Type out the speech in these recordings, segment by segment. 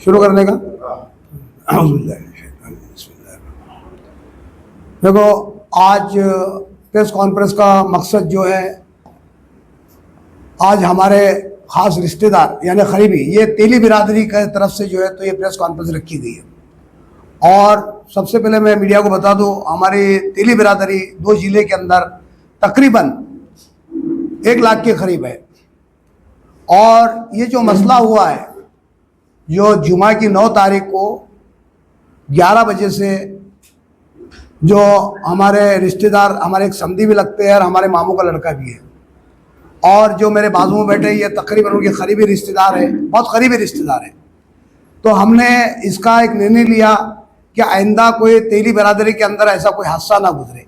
शुरू करने का। देखो, आज प्रेस कॉन्फ्रेंस का मकसद जो है, आज हमारे खास रिश्तेदार यानी करीबी, ये तेली बिरादरी की तरफ से जो है तो ये प्रेस कॉन्फ्रेंस रखी गई है। और सबसे पहले मैं मीडिया को बता दूं, हमारी तेली बिरादरी 2 जिले के अंदर तकरीबन 1 लाख के करीब है। और ये जो मसला हुआ है, जो जुमा की 9 तारीख को 11 बजे से, जो हमारे रिश्तेदार, हमारे एक समधी भी लगते हैं और हमारे मामू का लड़का भी है, और जो मेरे बाजू में बैठे ये तकरीबन उनके करीबी रिश्तेदार है, बहुत करीबी रिश्तेदार है। तो हमने इसका एक निर्णय लिया कि आइंदा कोई तेली बिरादरी के अंदर ऐसा कोई हादसा ना गुजरे।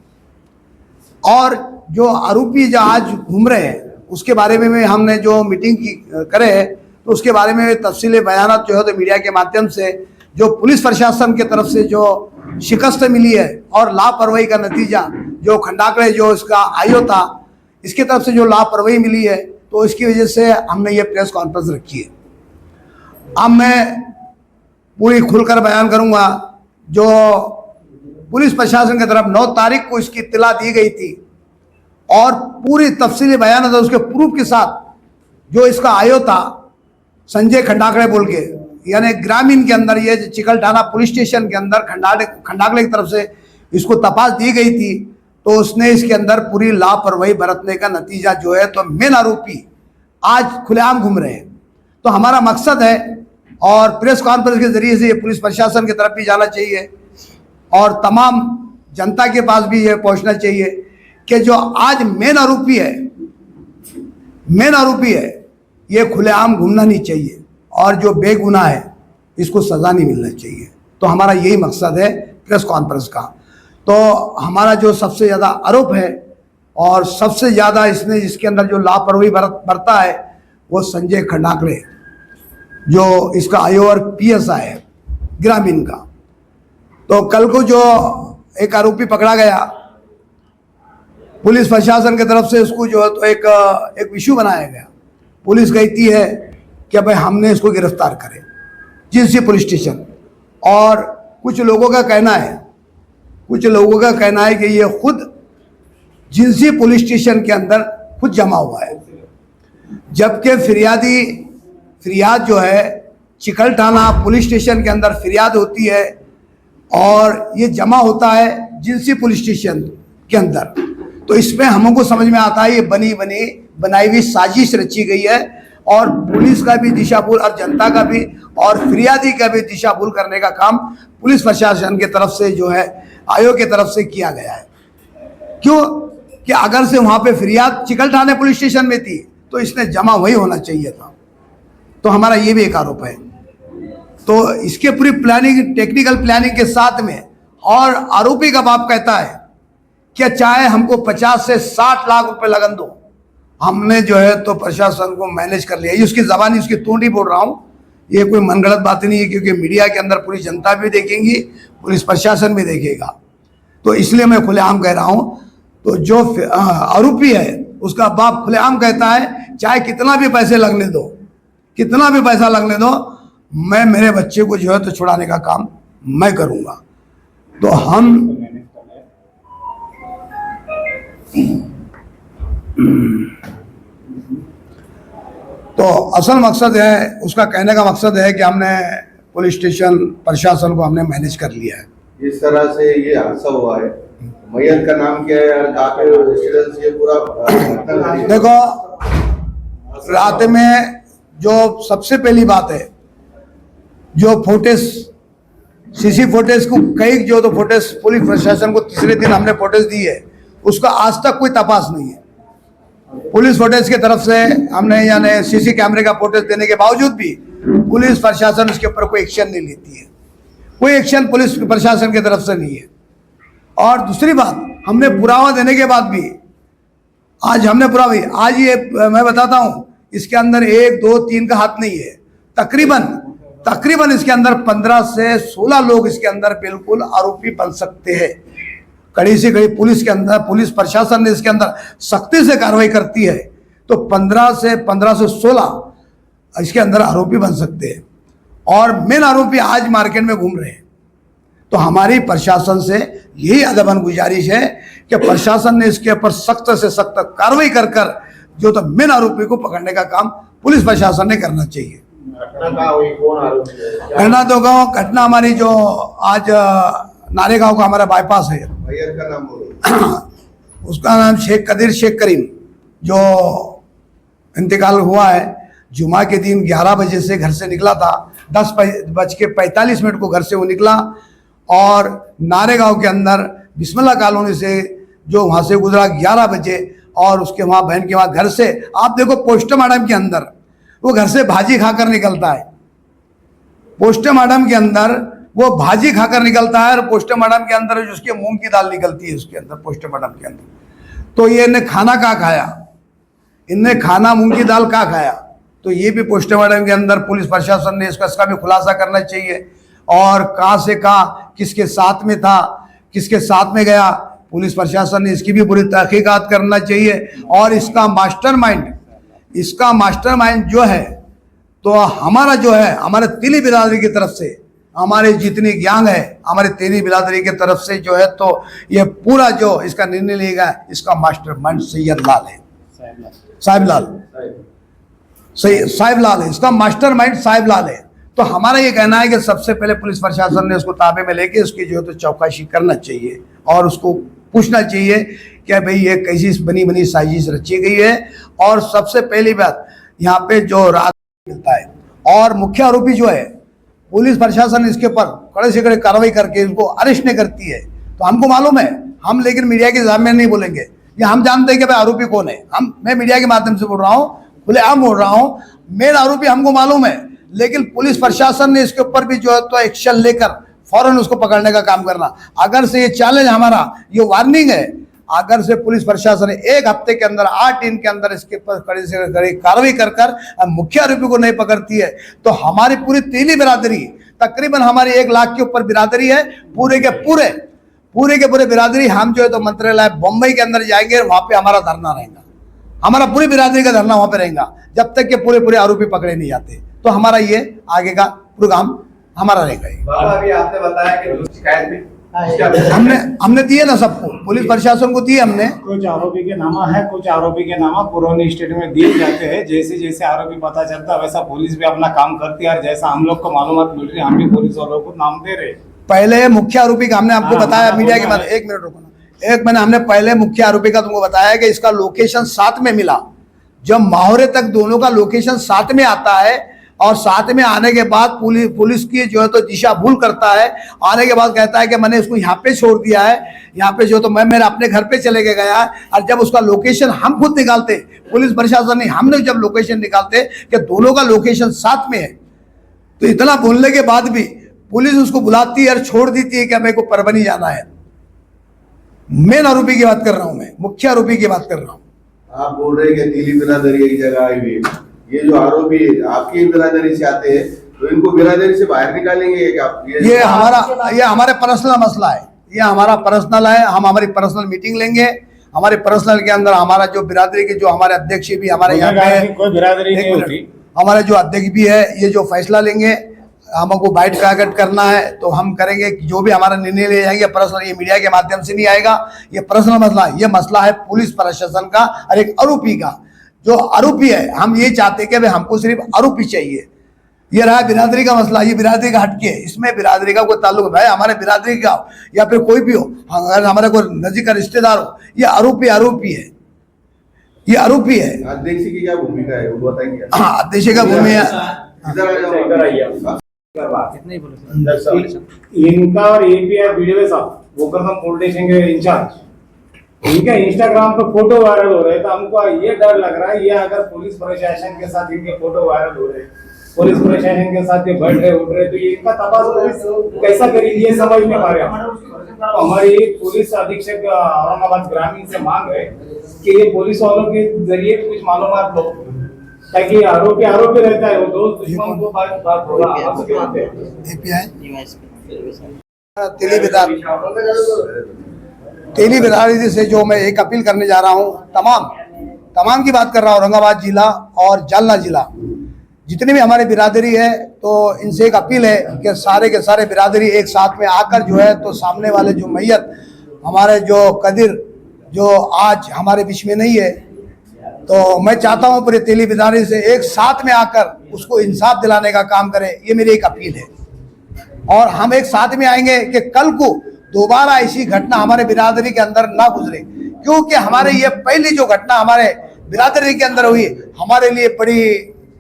और जो आरोपी जो आज घूम रहे हैं उसके बारे में हमने जो मीटिंग की करे है, तो उसके बारे में तफसीली बयानात जो है तो मीडिया के माध्यम से, जो पुलिस प्रशासन की तरफ से जो शिकस्त मिली है और लापरवाही का नतीजा, जो खंडाकड़े जो इसका आयो था, इसकी तरफ से जो लापरवाही मिली है, तो इसकी वजह से हमने ये प्रेस कॉन्फ्रेंस रखी है। अब मैं पूरी खुलकर बयान करूंगा। जो पुलिस प्रशासन की तरफ 9 तारीख को इसकी इत्तला दी गई थी और पूरी तफसीली बयान था उसके प्रूफ के साथ, जो इसका आयो था संजय खंडाकड़े बोल के, यानी ग्रामीण के अंदर, ये चिकलठाना पुलिस स्टेशन के अंदर खंडाकड़े की तरफ से इसको तपास दी गई थी, तो उसने इसके अंदर पूरी लापरवाही बरतने का नतीजा जो है तो मेन आरोपी आज खुलेआम घूम रहे हैं। तो हमारा मकसद है, और प्रेस कॉन्फ्रेंस के जरिए से ये पुलिस प्रशासन की तरफ भी जाना चाहिए और तमाम जनता के पास भी ये पहुंचना चाहिए कि जो आज मेन आरोपी है ये खुलेआम घूमना नहीं चाहिए, और जो बेगुनाह है इसको सज़ा नहीं मिलना चाहिए। तो हमारा यही मकसद है प्रेस कॉन्फ्रेंस का। तो हमारा जो सबसे ज़्यादा आरोप है और सबसे ज़्यादा इसने इसके अंदर जो लापरवाही बरता है, वो संजय खंडाकड़े, जो इसका आयो और PSI है ग्रामीण का। तो कल को जो एक आरोपी पकड़ा गया, पुलिस प्रशासन की तरफ से उसको जो है तो एक इशू बनाया गया। पुलिस कहती है कि भाई हमने इसको गिरफ्तार करें, जिनसी पुलिस स्टेशन। और कुछ लोगों का कहना है कि ये खुद जिनसी पुलिस स्टेशन के अंदर खुद जमा हुआ है, जबकि फरियाद जो है चिकलठाना पुलिस स्टेशन के अंदर फरियाद होती है और ये जमा होता है जिनसी पुलिस स्टेशन के अंदर। तो इसमें हमको समझ में आता है ये बनाई हुई साजिश रची गई है, और पुलिस का भी दिशाभूल और जनता का भी और फरियादी का भी दिशाभूल करने का काम पुलिस प्रशासन की तरफ से जो है आयोग की तरफ से किया गया है। क्यों कि अगर से वहाँ पे फरियाद चिकलठाना पुलिस स्टेशन में थी तो इसने जमा वही होना चाहिए था। तो हमारा ये भी एक आरोप है। तो इसके पूरी प्लानिंग, टेक्निकल प्लानिंग के साथ में, और आरोपी का बाप कहता है कि चाहे हमको 50 से 60 लाख रुपए लगन दो, हमने जो है तो प्रशासन को मैनेज कर लिया। ये उसकी जबानी, उसकी तोंडी बोल रहा हूँ, ये कोई मनगढ़ंत बात नहीं है, क्योंकि मीडिया के अंदर पूरी जनता भी देखेंगी, पुलिस प्रशासन भी देखेगा। तो इसलिए मैं खुलेआम कह रहा हूँ। तो जो आरोपी है उसका बाप खुलेआम कहता है चाहे कितना भी पैसे लगने दो, कितना भी पैसा लगने दो, मैं मेरे बच्चे को जो है तो छुड़ाने का काम मैं करूँगा। तो हम तो असल मकसद है, उसका कहने का मकसद है कि हमने पुलिस स्टेशन प्रशासन को हमने मैनेज कर लिया है। इस तरह से ये हादसा हुआ है। मैयत का नाम क्या है और कहाँ पे रेसिडेंस, ये पूरा देखो, रात में जो सबसे पहली बात है, जो फोटेज, सीसी फोटेज को कई जो तो फोटेज पुलिस प्रशासन को तीसरे दिन हमने फोटेज दी है, उसका आज तक कोई तपास नहीं है। पुलिस फोटेज की तरफ से हमने यानी सीसी कैमरे का फोटेज देने के बावजूद भी पुलिस प्रशासन उसके ऊपर कोई एक्शन नहीं लेती है। कोई एक्शन पुलिस प्रशासन की तरफ से नहीं है। और दूसरी बात, हमने पुरावा देने के बाद भी आज हमने पुरावा, आज ये मैं बताता हूँ, इसके अंदर 1, 2, 3 का हाथ नहीं है, तकरीबन इसके अंदर 15 से 16 लोग इसके अंदर बिल्कुल आरोपी बन सकते हैं। कड़ी से कड़ी पुलिस के अंदर, पुलिस प्रशासन ने इसके अंदर सख्ती से कार्रवाई करती है तो 15 से 16 इसके अंदर आरोपी बन सकते हैं और मेन आरोपी आज मार्केट में घूम रहे हैं। तो हमारी प्रशासन से यही अदबन गुजारिश है कि प्रशासन ने इसके ऊपर सख्त से सख्त कार्रवाई कर कर जो तो मेन आरोपी को पकड़ने का काम पुलिस प्रशासन ने करना चाहिए। घटना कहाँ हुई, कौन आरोपी है? घटना तो गाँव घटना हमारी जो आज नारेगांव का हमारा बाईपास है, मैयर का नाम बोलो। उसका नाम शेख कदीर शेख करीम, जो इंतकाल हुआ है। जुमा के दिन 11 बजे से घर से निकला था, 10:45 को घर से वो निकला और नारेगांव के अंदर बिस्मिल्लाह कॉलोनी से जो वहाँ से गुजरा 11 बजे और उसके वहाँ बहन के वहाँ घर से आप देखो पोस्टमार्टम के अंदर वो घर से भाजी खाकर निकलता है। पोस्टमार्टम के अंदर वो भाजी खाकर निकलता है और पोस्टमार्टम के अंदर जो उसके मूंग की दाल निकलती है उसके अंदर पोस्टमार्टम के अंदर। तो ये इन्हें खाना क्या खाया, इनने खाना मूंग की दाल क्या खाया, तो ये भी पोस्टमार्टम के अंदर पुलिस प्रशासन ने इसका भी खुलासा करना चाहिए। और कहाँ से कहाँ किसके साथ में था, किसके साथ में गया, पुलिस प्रशासन ने इसकी भी पूरी तहकीकात करना चाहिए। और इसका मास्टरमाइंड जो है तो हमारा जो है हमारे तेली बिरादरी की तरफ से, हमारे जितनी गैंग है हमारे तेली बिरादरी की तरफ से जो है तो ये पूरा जो इसका निर्णय लिया गया, इसका मास्टरमाइंड सैयद लाल है, साहिब लाल है, इसका मास्टरमाइंड साहिब लाल है। तो हमारा ये कहना है कि सबसे पहले पुलिस प्रशासन ने उसको ताबे में लेके उसकी जो है तो चौकसी करना चाहिए और उसको पूछना चाहिए कि भाई ये कैसी बनी बनी साजिश रची गई है। और सबसे पहली बात यहाँ पे जो रात मिलता है और मुख्य आरोपी जो है पुलिस प्रशासन इसके ऊपर कड़े से कड़े कार्रवाई करके उसको अरेस्ट नहीं करती है। तो हमको मालूम है, हम लेकिन मीडिया के सामने नहीं बोलेंगे, या हम जानते हैं कि भाई आरोपी कौन है। मैं मीडिया के माध्यम से बोल रहा हूँ, खुलेआम बोल रहा हूँ, मेन आरोपी हमको मालूम है, लेकिन पुलिस प्रशासन ने इसके ऊपर भी जो है तो एक्शन लेकर फौरन उसको पकड़ने का काम करना। अगर से ये चैलेंज हमारा ये वार्निंग है, अगर से पुलिस प्रशासन ने 1 हफ्ते के अंदर 8 दिन के अंदर इसके ऊपर कड़ी से कड़ी कार्रवाई कर मुख्य आरोपी को नहीं पकड़ती है तो हमारी पूरी तेली बिरादरी, तकरीबन हमारी 1 लाख के ऊपर बिरादरी है, पूरे के पूरे बिरादरी, हम जो है तो मंत्रालय बम्बई के अंदर जाएंगे, वहां पे हमारा धरना रहेगा, हमारा पूरी बिरादरी का धरना वहां पे रहेगा जब तक के पूरे आरोपी पकड़े नहीं जाते। तो हमारा ये आगे का प्रोग्राम हमारा रहेगा। बाबा अभी आपने बताया कि शिकायत भी हमने दिए ना सबको, पुलिस प्रशासन को दिए हमने। कुछ आरोपी के नामा है, कुछ आरोपी के नामा पुरानी स्टेट में दिए जाते हैं। जैसे जैसे आरोपी पता चलता है वैसा पुलिस भी अपना काम करती है और जैसा हम लोग को मालूमात मिल रही है हम भी पुलिस वालों को नाम दे रहे। पहले मुख्य आरोपी का हमने आपको बताया मीडिया के बाद, 1 मिनट रुको ना, 1 मिनट, हमने पहले मुख्य आरोपी का तुमको बताया कि इसका लोकेशन साथ में मिला। जब माहौरे तक दोनों का लोकेशन साथ में आता है और साथ में आने के बाद पुलिस की जो है तो दिशा भूल करता है, आने के बाद कहता है कि मैंने इसको यहाँ पे छोड़ दिया है, यहाँ पे जो तो मैं मेरे अपने घर पे चले के गया। और जब उसका लोकेशन हम खुद निकालते, पुलिस प्रशासन ने, हमने जब लोकेशन निकालते कि दोनों का लोकेशन साथ में है, तो इतना बोलने के बाद भी पुलिस उसको बुलाती है और छोड़ देती है कि मेरे को परभनी जाना है। मेन आरोपी की बात कर रहा हूं मैं, मुख्य आरोपी की बात कर रहा हूं। आप बोल रहे हैं कि तेली बिरादरी एक जगह आई हुई है, ये जो आरोपी आपकी बिरादरी से आते हैं तो इनको बिरादरी से बाहर निकालेंगे क्या? ये हमारे पर्सनल मसला है, ये हमारा पर्सनल है। हम हमारी पर्सनल मीटिंग लेंगे, हमारे पर्सनल के अंदर हमारा जो बिरादरी के जो हमारे अध्यक्ष भी हमारे यहाँ पे, कोई बिरादरी नहीं होती, हमारे जो अध्यक्ष भी है, ये जो फैसला लेंगे हमको बाइट प्रकट करना है तो हम करेंगे। जो भी हमारा निर्णय ले जाएंगे पर्सनल, ये मीडिया के माध्यम से नहीं आएगा, ये पर्सनल मसला है। ये मसला है पुलिस प्रशासन का और एक आरोपी का। जो आरोपी है, हम ये चाहते हैं कि हमको सिर्फ आरोपी चाहिए। ये रहा बिरादरी का मसला, ये बिरादरी का हटके है, इसमें बिरादरी का कोई ताल्लुक भाई हमारे बिरादरी का हो या फिर कोई भी हो, अगर हमारे कोई नजीक का रिश्तेदार हो, ये आरोपी है, ये आरोपी है। अध्यक्ष की क्या भूमिका है वो बताएंगे? हाँ, अध्यक्ष का भूमिका इनका और एपीआई वीडियो साहब गोकर्णम पुलिस स्टेशन के इंचार्ज, इनका इंस्टाग्राम पे फोटो वायरल हो रहे हैं। तो हमको ये डर लग रहा है, ये अगर पुलिस प्रशासन के साथ इनके फोटो वायरल हो रहे हैं, पुलिस प्रशासन के साथ ये बैठ रहे उठ रहे, तो ये इनका तपास पुलिस कैसा करेगी ये समझ नहीं पा रहे हम। तो हमारी पुलिस अधीक्षक औरंगाबाद ग्रामीण से मांग है कि ये पुलिस वालों के जरिए कुछ मालूमात लो, ताकि आरोपी रहता है, वो दोस्त दुश्मन को बात होगा। तेली बिरादरी से जो मैं एक अपील करने जा रहा हूँ, तमाम की बात कर रहा हूँ, औरंगाबाद जिला और जालना जिला जितनी भी हमारी बिरादरी है तो इनसे एक अपील है कि सारे के सारे बिरादरी एक साथ में आकर जो है तो सामने वाले जो मैयत हमारे जो कदीर जो आज हमारे बीच में नहीं है, तो मैं चाहता हूँ पूरी तेली बिरादरी से एक साथ में आकर उसको इंसाफ दिलाने का काम करें। ये मेरी एक अपील है। और हम एक साथ में आएंगे कि कल को दोबारा ऐसी घटना हमारे बिरादरी के अंदर ना गुजरे, क्योंकि हमारे ये पहली जो घटना हमारे बिरादरी के अंदर हुई हमारे लिए बड़ी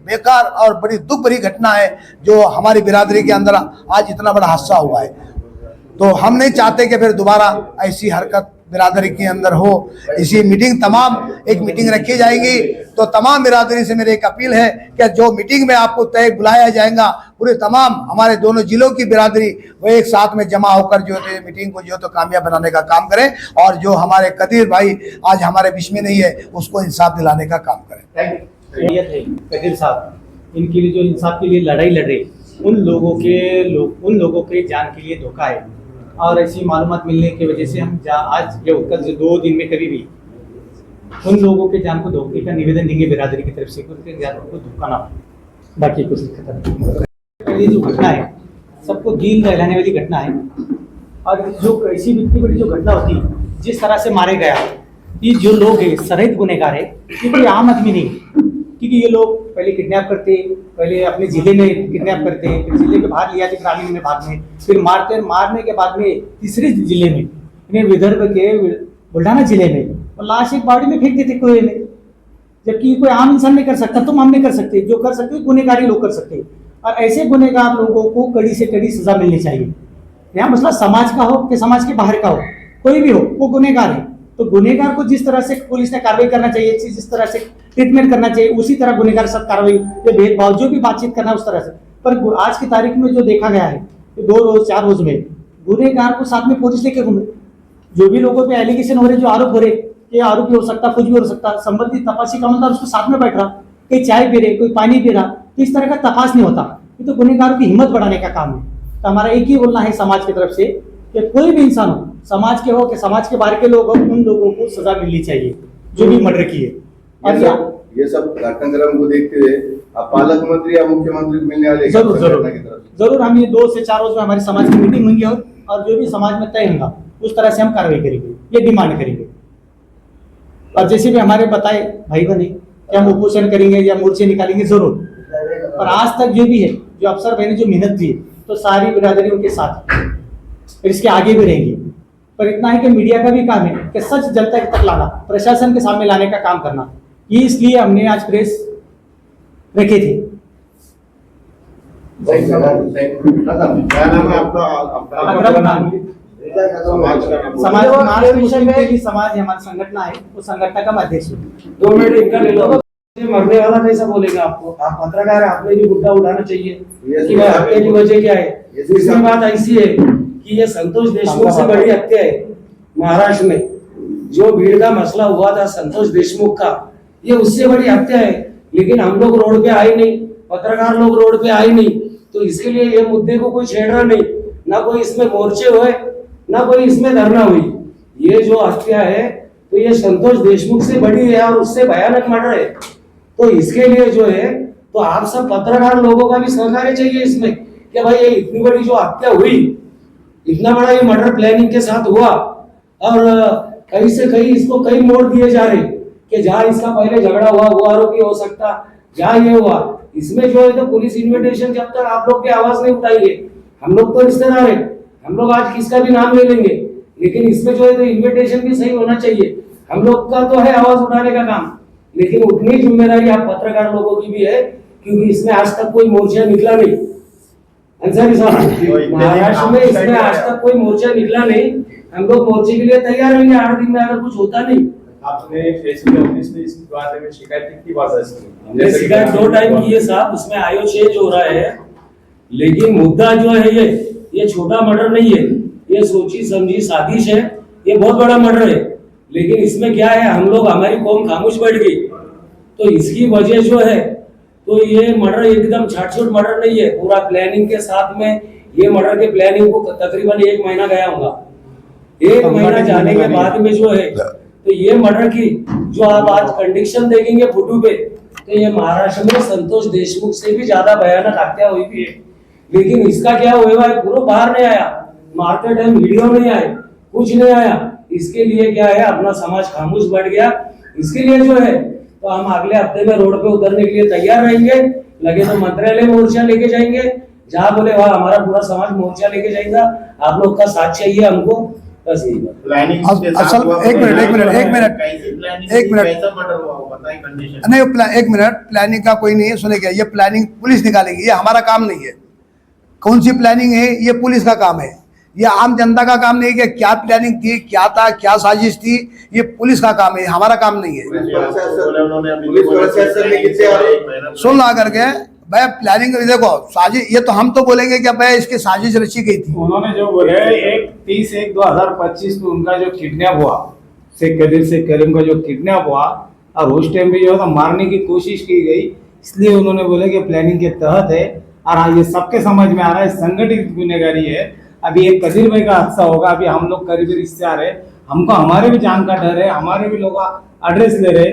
बेकार और बड़ी दुख भरी घटना है, जो हमारी बिरादरी के अंदर आज इतना बड़ा हादसा हुआ है। तो हम नहीं चाहते कि फिर दोबारा ऐसी हरकत बिरादरी के अंदर हो। इसी मीटिंग एक मीटिंग रखी जाएगी, तो तमाम बिरादरी से मेरी एक अपील है कि जो मीटिंग में आपको तय बुलाया जाएगा पूरे तमाम हमारे दोनों जिलों की बिरादरी वो एक साथ में जमा होकर जो है मीटिंग को जो तो कामयाब बनाने का काम करें, और जो हमारे कदीर भाई आज हमारे बीच में नहीं है उसको इंसाफ दिलाने का काम करें। कदीर साहब इनके लिए जो इंसाफ के लिए लड़ाई लड़ रहे उन लोगों के जान के लिए धोखा है, और ऐसी मालूमात मिलने की वजह से हम आज या कल से 2 दिन में कभी भी उन लोगों के जान को धोखे का निवेदन देंगे बिरादरी की तरफ से, उनके जान को धोखा ना हो। बाकी कुछ खत्म। ये जो घटना है सबको दिल दहलाने वाली घटना है, और जो ऐसी इतनी बड़ी जो घटना होती है जिस तरह से मारे गया, ये जो लोग हैं सरहित गुनहगार है, क्योंकि आम आदमी नहीं, क्योंकि ये लोग पहले किडनैप करते, पहले अपने जिले में किडनैप करते, फिर जिले के बाहर लिया ग्रामीण में भाग में, फिर मारने के बाद में तीसरे जिले में इन्हें विदर्भ के बुल्ढाना जिले में, और लाश एक बाड़ी में फेंक देते कुएं में, जबकि कोई आम इंसान नहीं कर सकता। तुम हम नहीं कर सकते, जो कर सकते गुनहगारी लोग कर सकते, और ऐसे गुनहगार लोगों को कड़ी से कड़ी सजा मिलनी चाहिए। यहाँ मसला समाज का हो कि समाज के बाहर का हो, कोई भी हो वो गुनहगार है, तो गुनहगार को जिस तरह से पुलिस ने कार्रवाई करना चाहिए, जिस तरह से ट्रीटमेंट करना चाहिए, उसी तरह गुनहगार साथ कार्रवाई, जो भेदभाव जो भी बातचीत करना उस तरह से। पर आज की तारीख में जो देखा गया है 2 रोज 4 रोज में गुनहगार को साथ में पुलिस लेके घूमे, जो भी लोगों पे एलिगेशन हो रहे, जो आरोप हो रहे कि आरोपी हो सकता, कुछ भी हो सकता, संबंधित तपासी कामदार उसको साथ में बैठ रहा, कोई चाय पी रहे, कोई पानी पी रहा, तो इस तरह का तपास नहीं होता। ये तो गुनहगारों की हिम्मत बढ़ाने का काम है। तो हमारा एक ही बोलना है समाज की तरफ से कि कोई भी इंसान हो, समाज के हो कि समाज के बाहर के लोग हो, उन लोगों को सजा मिलनी चाहिए जो भी मर्डर किए। और ये सब घटनाक्रम को देखते हुए आप पालक मंत्री या मुख्यमंत्री को मिलने वाले जरूर हम ये 2 से 4 रोज में हमारी समाज की मीटिंग होंगी, और जो भी समाज में तय होगा उस तरह से हम कार्रवाई करेंगे, ये डिमांड करेंगे। और जैसे भी हमारे बताए भाई बने कि हम उपोषण करेंगे या मोर्चे निकालेंगे जरूर। और आज तक जो भी है, जो अफसर भाई ने जो मेहनत की, तो सारी बिरादरी उनके साथ है, और इसके आगे भी रहेंगी। पर इतना है कि मीडिया का भी काम है कि सच जनता तक लाना, प्रशासन के सामने लाने का काम करना। ये इसलिए हमने आज प्रेस रखे थे। क्या नाम है आपका? समाज हमारा संगठन है, उस संगठन का मैं अध्यक्ष हूँ। 2 मिनट इनका ले लो। मरने वाला कैसा बोलेगा आपको? आप पत्रकार है, आपने भी मुद्दा उठाना चाहिए कि भाई हत्या की वजह क्या है। दूसरी बात ऐसी है कि ये संतोष देशमुख से बड़ी हत्या है महाराष्ट्र में। जो भीड़ का मसला हुआ था संतोष देशमुख का, ये उससे बड़ी हत्या है। लेकिन हम लोग रोड पे आए नहीं, पत्रकार लोग रोड पे आए नहीं, तो इसके लिए ये मुद्दे को कोई छेड़ रहा नहीं, ना कोई इसमें मोर्चे हुए, ना कोई इसमें धरना हुई। ये जो हत्या है तो ये संतोष देशमुख से बड़ी है और उससे भयानक मर्डर है। तो इसके लिए जो है तो आप सब पत्रकार लोगों का भी सहकार्य चाहिए इसमें कि भाई ये इतनी बड़ी जो हत्या हुई, इतना बड़ा ये मर्डर प्लानिंग के साथ हुआ, और कहीं से कहीं इसको कई मोड़ दिए जा रहे कि जहाँ इसका पहले झगड़ा हुआ वो आरोपी हो सकता, जहाँ ये हुआ। इसमें जो है तो पुलिस इन्विटेशन, जब तक आप लोग की आवाज नहीं उठाएंगे, हम लोग तो रिश्तेदार है, हम लोग आज किसका भी नाम ले लेंगे, लेकिन इसमें जो है तो इन्विटेशन भी सही होना चाहिए। हम लोग का तो है आवाज उठाने का काम, लेकिन उतनी जिम्मेदारी आप पत्रकार लोगों की भी है, क्योंकि इसमें आज तक कोई मोर्चा निकला नहीं। अंसारी साहब, महाराष्ट्र में इसमें आज तक कोई मोर्चा निकला नहीं। हम लोग मोर्चे के लिए तैयार रहेंगे 8 दिन में, अगर कुछ होता नहीं। आपने एसपी ऑफिस में इस बारे में शिकायत कितनी बार हमने शिकायत 2 टाइम की है साहब, उसमें आयो चेंज हो रहा है। लेकिन मुद्दा जो है ये छोटा मर्डर नहीं है, ये सोची समझी साजिश है, ये बहुत बड़ा मर्डर है। लेकिन इसमें क्या है, हम लोग, हमारी कौम खामोश बैठ गई, तो इसकी वजह जो है तो ये मर्डर एकदम छाट-छूट मर्डर नहीं है, पूरा प्लानिंग के साथ में। ये मर्डर के प्लानिंग को तकरीबन 1 महीना गया होगा। 1 महीना जाने के बाद में जो है तो ये मर्डर की जो आप आज कंडीशन देखेंगे फोटो पे, तो ये महाराष्ट्र में संतोष देशमुख से भी ज्यादा भयानक हत्या हुई भी है, लेकिन इसका क्या हुआ है, पूरा बाहर नहीं आया, मार्केट है, वीडियो नहीं आए, कुछ नहीं आया। इसके लिए क्या है, अपना समाज खामोश बैठ गया। इसके लिए जो है तो हम अगले हफ्ते में रोड पे उतरने के लिए तैयार रहेंगे। लगे तो मंत्रालय मोर्चा लेके जाएंगे, जहाँ बोले वहाँ हमारा पूरा समाज मोर्चा लेके जाएगा। आप लोग का साथ चाहिए हमको, बस यही बात। एक मिनट, प्लानिंग का कोई नहीं है, सुने क्या, ये प्लानिंग पुलिस निकालेगी, ये हमारा काम नहीं है। कौन सी प्लानिंग है, ये पुलिस का काम है, ये आम जनता का काम नहीं है कि क्या प्लानिंग थी, क्या था, क्या साजिश थी, ये पुलिस का काम है, हमारा काम नहीं है। सुन ला करके भाई प्लानिंग देखो, साजिश, ये तो हम तो बोलेंगे कि भाई इसकी साजिश रची गई थी। उन्होंने जो बोले 30/1/2025 को उनका जो किडनैप हुआ, शेख कदीर से करीम का जो किडनैप हुआ, और उस टाइम भी जो है मारने की कोशिश की गई, इसलिए उन्होंने बोले कि प्लानिंग के तहत है। और हाँ, ये सबके समझ में आ रहा है संगठित गुनहगारी है। अभी एक कदीर भाई का हादसा होगा, अभी हम लोग करीबी रिश्तेदार है, हमको हमारे भी जान का डर है, हमारे भी लोग एड्रेस ले रहे।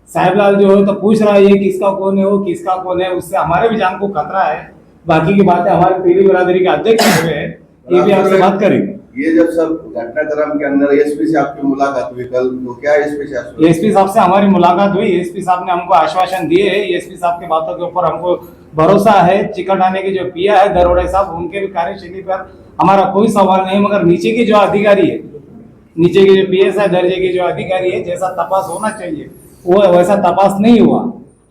साहिबलाल जो है तो पूछ रहा है ये किसका कौन है, वो किसका कौन है, उससे हमारे भी जान को खतरा है। बाकी की बातें हमारे पीली बिरादरी के अध्यक्ष हुए हैं, ये भी आपसे बात करेंगे। ये जब सब घटनाक्रम के अंदर एसपी से आपकी मुलाकात हुई कल, तो क्या एसपी साहब से हमारी मुलाकात हुई। एसपी साहब ने हमको आश्वासन दिए है, एसपी साहब की बातों के ऊपर हमको भरोसा है। चिकटाने के जो पिया है दरोड़े साहब, उनके भी कार्यशैली पर हमारा कोई सवाल नहीं, मगर नीचे के जो अधिकारी है, नीचे के जो PSI दर्जे के जो अधिकारी है, जैसा तपास होना चाहिए वो वैसा तपास नहीं हुआ।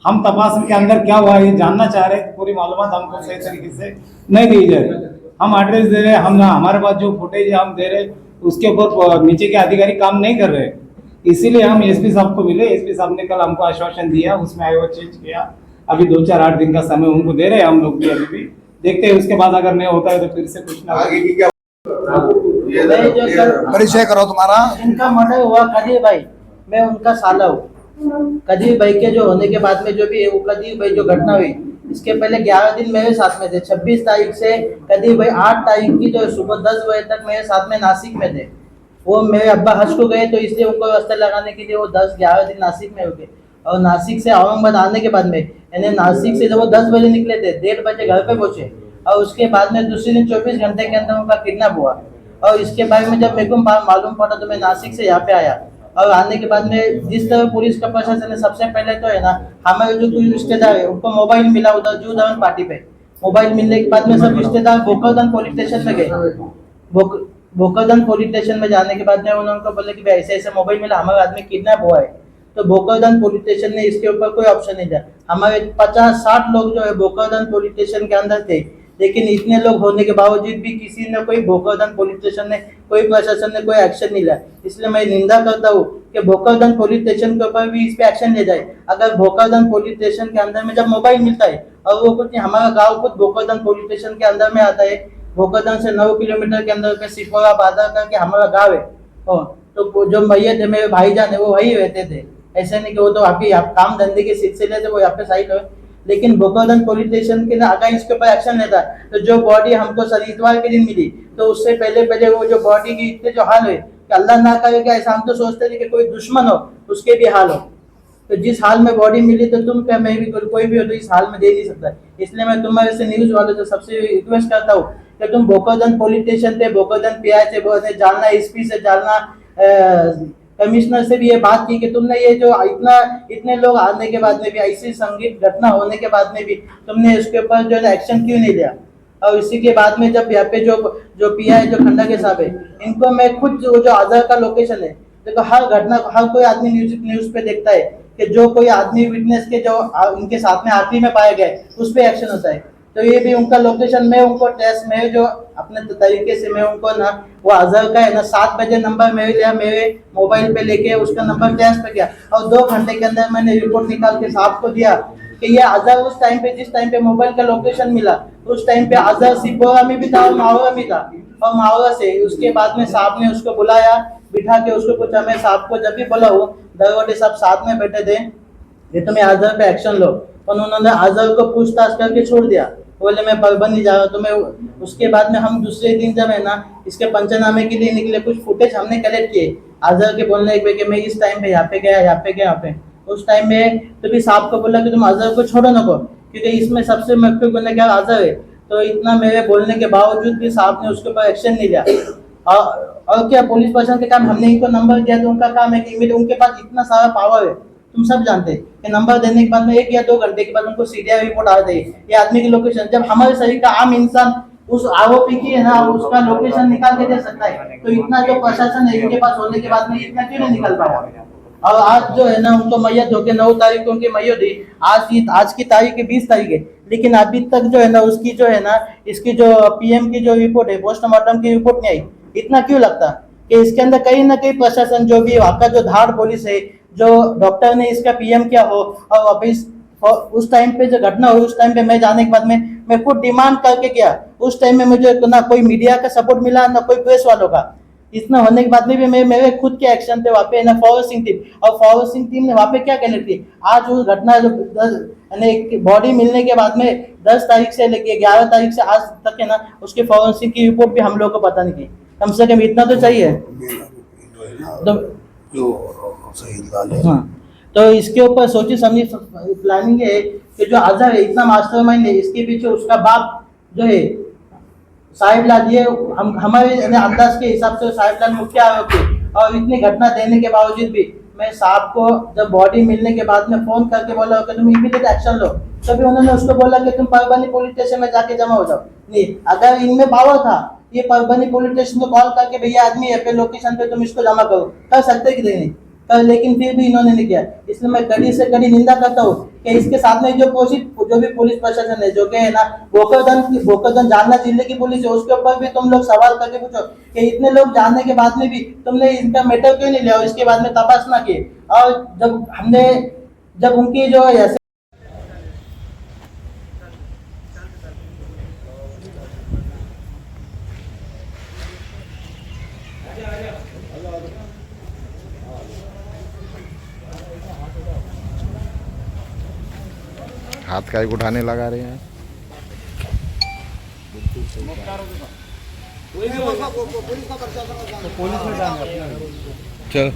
हम तपास के अंदर क्या हुआ ये जानना चाह रहे, पूरी मालूमात हमको सही तरीके से नहीं दी जा रही। हम एड्रेस दे रहे, हम हमारे पास जो फुटेज है हम दे रहे, उसके ऊपर नीचे के अधिकारी काम नहीं कर रहे। इसीलिए हम एसपी साहब को मिले, एसपी साहब ने कल हमको आश्वासन दिया, उसमें आयोग चेंज किया। अभी 2-4-8 दिन का समय उनको दे रहे हैं हम लोग भी, अभी भी देखते हैं, उसके बाद अगर नहीं होता है तो फिर से कुछ ना आगे की क्या परिचय करो तुम्हारा। इनका मर्डर हुआ कदीर भाई, मैं उनका साला हूँ। कदीर भाई के जो होने के बाद में जो भी है, वो कदीर भाई जो घटना हुई, इसके पहले 11 दिन मेरे साथ में थे। 26 तारीख से कदीर भाई 8 तारीख की जो सुबह 10 बजे तक मेरे साथ में नासिक में थे। वो मेरे अब्बा हज को गए तो इसलिए उनको रास्ते लगाने के लिए वो 10-11 दिन नासिक में रुके। और नासिक से औरंगाबाद आने के बाद में, यानी नासिक से जब वो 10 बजे निकले थे, 1:30 बजे घर पे पहुंचे। और उसके बाद में दूसरे दिन 24 घंटे के अंदर उनका किडनैप हुआ। और इसके बारे में जब मेरे को मालूम पड़ा तो मैं नासिक से यहाँ पे आया। और आने के बाद में जिस तरह पुलिस का प्रशासन ने, सबसे पहले तो है ना, हमारे जो कुछ रिश्तेदार है उनको मोबाइल मिला उधर जू धवन पार्टी पे। मोबाइल मिलने के बाद में सब रिश्तेदार भोकरदन पुलिस स्टेशन में गए। भोकरदन पुलिस स्टेशन में जाने के बाद में उन्होंने बोले कि ऐसे ऐसे मोबाइल मिला, हमारे आदमी किडनैप हुआ है। तो भोकरदन पुलिस स्टेशन ने इसके ऊपर कोई ऑप्शन नहीं दिया। हमारे 50-60 लोग जो है भोकरदन पुलिस स्टेशन के अंदर थे, लेकिन इतने लोग होने के बावजूद भी किसी ने, कोई भोकरदन पुलिस स्टेशन ने, कोई प्रशासन ने कोई एक्शन नहीं लिया। इसलिए मैं निंदा करता हूँ कि भोकरदन पुलिस स्टेशन के ऊपर भी इस पे एक्शन ले जाए। अगर भोकरदन पुलिस स्टेशन के अंदर में जब मोबाइल मिलता है, और वो कुछ नहीं, हमारा गाँव खुद भोकरदन पुलिस स्टेशन के अंदर में आता है। भोकरदन से 9 किलोमीटर के अंदर पे सिपोरा बाजार करके हमारा गाँव है। तो जो भैया थे मेरे भाईजान है, वो वही रहते थे। ऐसे नहीं कि वो तो आपकी काम धंधे के सिलसिले से वो यहाँ पे साइड हो। लेकिन भोकरदन पुलिस स्टेशन के अगर इसके ऊपर एक्शन लेता तो जो बॉडी हमको सर इतवार के दिन मिली, तो उससे पहले वो जो बॉडी की इतने जो हाल हुए कि अल्लाह ना करे कि ऐसा, हम तो सोचते थे कि कोई दुश्मन हो उसके भी हाल हो। तो जिस हाल में बॉडी मिली, तो तुम क्या, मैं भी, कोई भी हो तो इस हाल में दे नहीं सकता। इसलिए मैं तुम्हारे से न्यूज वालों से सबसे रिक्वेस्ट करता हूँ कि तुम भोकरदन पुलिस स्टेशन थे, भोकरदन PI से, जालना SP से, जालना कमिश्नर से भी ये बात की कि तुमने ये जो इतने लोग आने के बाद में भी, ऐसी संगीत घटना होने के बाद में भी तुमने इसके ऊपर जो है एक्शन क्यों नहीं लिया। और इसी के बाद में जब यहाँ पे जो PI जो खंडा के साहब है, इनको मैं खुद जो आधार का लोकेशन है, देखो हर घटना, हर कोई आदमी न्यूज पे देखता है कि जो कोई आदमी विटनेस के जो उनके साथ में आखिरी में पाया गया उस पर एक्शन होता है। तो ये भी उनका लोकेशन, मैं उनको टेस्ट में जो अपने तरीके से मैं उनको ना, वो अजहर का है ना, 7 बजे नंबर मेरे लिया, मेरे मोबाइल पे लेके उसका नंबर टेस्ट पे किया, और 2 घंटे के अंदर मैंने रिपोर्ट निकाल के साहब को दिया कि ये अजहर उस टाइम पे, जिस टाइम पे मोबाइल का लोकेशन मिला, उस टाइम पे अजहर सिपोरा में भी था और मावरा में था। और मावरा से उसके बाद में साहब ने उसको बुलाया, बिठा के उसको पूछा, मैं साहब को जब भी बोला हूँ, दरवाजे साहब साथ में बैठे थे, ये तुम्हें अजहर पे एक्शन लो। और उन्होंने अजहर को पूछताछ करके छोड़ दिया, बोले मैं परबंद नहीं जा रहा। तो मैं उसके बाद में हम दूसरे दिन जब है ना इसके पंचनामे के लिए निकले, कुछ फुटेज हमने कलेक्ट किए अजहर के बोलने के मैं इस टाइम पे यहाँ पे गया, यहाँ पे गया, यहाँ पे। उस टाइम में तो भी साहब को बोला कि तुम अजहर को छोड़ो नको, क्योंकि इसमें सबसे महत्वपूर्ण बंदा क्या अजहर है। तो इतना मेरे बोलने के बावजूद भी साहब ने उसके ऊपर एक्शन नहीं लिया। और क्या पुलिस प्रशासन के काम, हमने इनको नंबर दिया तो उनका काम है कि इमीडिएट, उनके पास इतना सारा पावर है, तुम सब जानते हैं कि नंबर देने के बाद में 1 या 2 घंटे के बाद उनको सीडीआई रिपोर्ट आ गई, ये आदमी की लोकेशन। जब हमारे शरीर का आम इंसान उस आरोपी की है ना उसका लोकेशन निकाल के दे सकता है, तो इतना जो प्रशासन है इनके पास होने के बाद में इतना क्यों नहीं निकाल पाया। और आज जो है ना उनको मैयत होके 9 तारीख को उनकी मैयत हुई, आज की तारीख है 20 तारीख है, लेकिन अभी तक जो है ना उसकी जो है ना इसकी जो पीएम की जो रिपोर्ट है, पोस्टमार्टम की रिपोर्ट नहीं आई। इतना क्यों लगता कि इसके अंदर कहीं ना कहीं प्रशासन जो भी वहाँ का जो धाड़ पुलिस है, जो डॉक्टर ने इसका पीएम किया हो, और अभी उस टाइम पे जो घटना हुई उस टाइम पे मैं जाने के बाद में मैं खुद डिमांड करके गया, उस टाइम में मुझे ना कोई मीडिया का सपोर्ट मिला ना कोई प्रेस वालों का। इतना होने के बाद में भी मेरे खुद के एक्शन थे वहाँ पे ना फॉरेस्टिंग टीम, और फॉरेस्टिंग टीम ने वहाँ पे क्या कहने थी, आज वो घटना जो बॉडी मिलने के बाद में 10 तारीख से लेके 11 तारीख से आज तक है ना उसकी फॉरेंसिक की रिपोर्ट भी हम लोग को पता नहीं थी। कम से कम इतना तो चाहिए। तो हाँ, तो इसके ऊपर सोची समझी प्लानिंग है कि जो अजहर है इतना मास्टरमाइंड है, इसके पीछे उसका बाप जो है साहिबलाल, ये हम हमारे अंदाज के हिसाब से साहिबलाल मुख्य आरोपी। और इतनी घटना देने के बावजूद भी मैं साहब को जब बॉडी मिलने के बाद में फोन करके बोला कि तुम इमीडिएट एक्शन लो, तभी उन्होंने उसको बोला कि तुम परभनी पुलिस स्टेशन में जाके जमा हो जाओ। नहीं, अगर इनमें पावर था ये परभनी पुलिस स्टेशन को कॉल करके भैया आदमी है पे लोकेशन पे तुम इसको जमा करो, कर सकते कि नहीं कर, लेकिन फिर भी इन्होंने नहीं किया। इसलिए मैं कड़ी से कड़ी निंदा करता हूँ कि इसके साथ में जो भी पुलिस प्रशासन है जो कि है ना गोकर्धन जालना जिले की पुलिस है, उसके ऊपर भी तुम लोग सवाल करके पूछो कि इतने लोग जानने के बाद में भी तुमने इनका मैटर क्यों नहीं लिया और इसके बाद में तपास ना किए। और जब उनकी जो ऐसे हाथ का उठाने लगा रहे हैं। पुलिस में चल